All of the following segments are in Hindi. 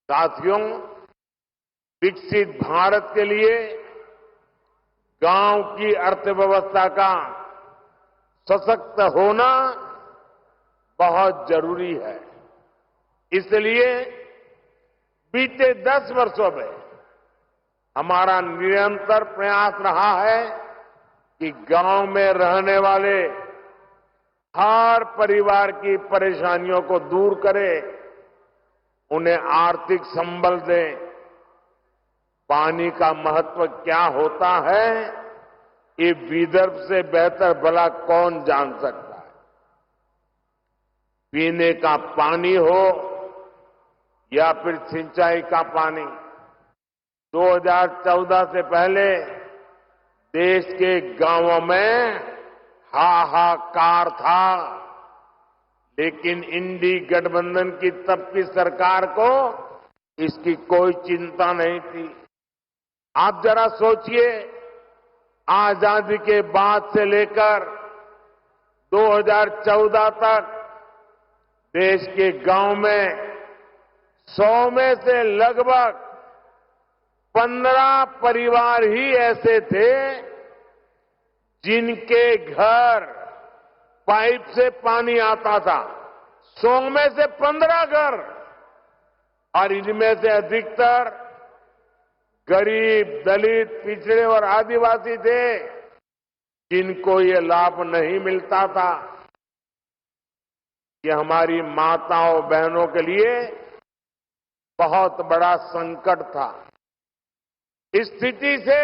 साथियों, विकसित भारत के लिए गांव की अर्थव्यवस्था का सशक्त होना बहुत जरूरी है। इसलिए बीते 10 वर्षों में हमारा निरंतर प्रयास रहा है कि गांव में रहने वाले हर परिवार की परेशानियों को दूर करें, उन्हें आर्थिक संबल दें। पानी का महत्व क्या होता है, ये विदर्भ से बेहतर भला कौन जान सकता है। पीने का पानी हो या फिर सिंचाई का पानी, 2014 से पहले देश के गांवों में हाहाकार था, लेकिन इंडी गठबंधन की तब की सरकार को इसकी कोई चिंता नहीं थी। आप जरा सोचिए, आजादी के बाद से लेकर 2014 तक देश के गांव में 100 में से लगभग 15 परिवार ही ऐसे थे जिनके घर पाइप से पानी आता था। 100 में से 15 घर, और इनमें से अधिकतर गरीब, दलित, पिछड़े और आदिवासी थे जिनको ये लाभ नहीं मिलता था। ये हमारी माताओं बहनों के लिए बहुत बड़ा संकट था। इस स्थिति से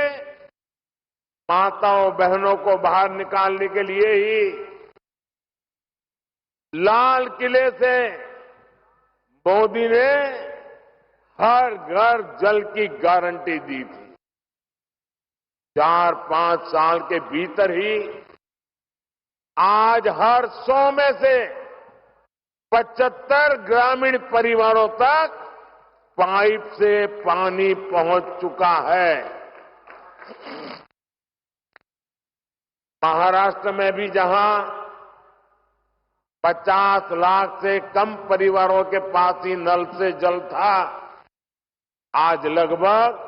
माताओं बहनों को बाहर निकालने के लिए ही लाल किले से मोदी ने हर घर जल की गारंटी दी थी। 4-5 साल के भीतर ही आज हर 100 में से 75 ग्रामीण परिवारों तक पाइप से पानी पहुंच चुका है। महाराष्ट्र में भी जहां 50 लाख से कम परिवारों के पास ही नल से जल था, आज लगभग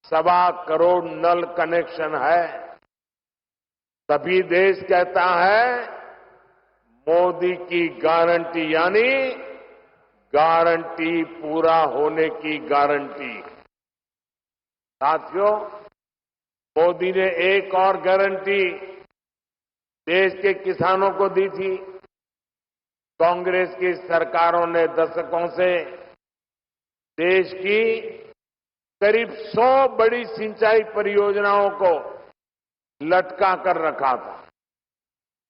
1.25 करोड़ नल कनेक्शन है। तभी देश कहता है मोदी की गारंटी, यानी गारंटी पूरा होने की गारंटी। साथियों, मोदी ने एक और गारंटी देश के किसानों को दी थी। कांग्रेस की सरकारों ने दशकों से देश की करीब 100 बड़ी सिंचाई परियोजनाओं को लटका कर रखा था।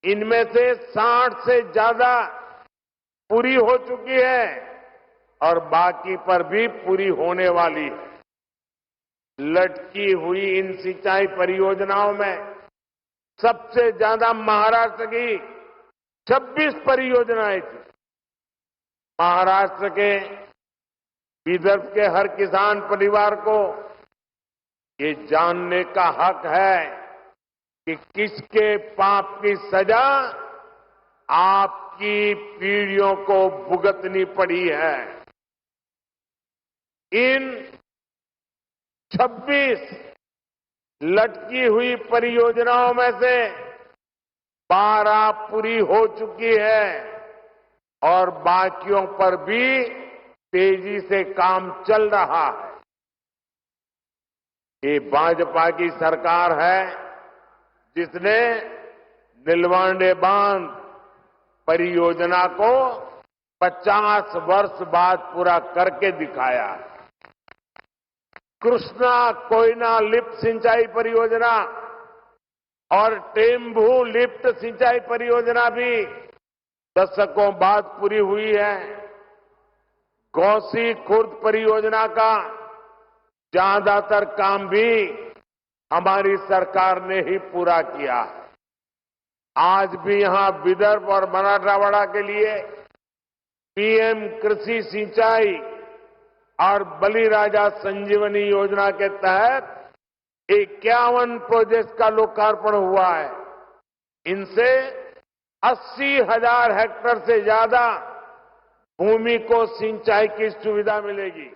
इनमें से 60 से ज्यादा पूरी हो चुकी है और बाकी पर भी पूरी होने वाली है। लटकी हुई इन सिंचाई परियोजनाओं में सबसे ज्यादा महाराष्ट्र की 26 परियोजनाएं थी। महाराष्ट्र के, विदर्भ के हर किसान परिवार को ये जानने का हक है कि किसके पाप की सजा आपकी पीढ़ियों को भुगतनी पड़ी है। इन 26 लटकी हुई परियोजनाओं में से 12 पूरी हो चुकी है और बाकियों पर भी तेजी से काम चल रहा है। ये भाजपा की सरकार है जिसने नीलवांडे बांध परियोजना को 50 वर्ष बाद पूरा करके दिखाया। कृष्णा कोयना लिफ्ट सिंचाई परियोजना और टेम्भू लिफ्ट सिंचाई परियोजना भी दशकों बाद पूरी हुई है। गौसी खुर्द परियोजना का ज्यादातर काम भी हमारी सरकार ने ही पूरा किया है। आज भी यहां विदर्भ और मराठवाड़ा के लिए पीएम कृषि सिंचाई और बलिराजा संजीवनी योजना के तहत 51 प्रोजेक्ट का लोकार्पण हुआ है। इनसे 80,000 हेक्टेयर से ज्यादा भूमि को सिंचाई की सुविधा मिलेगी।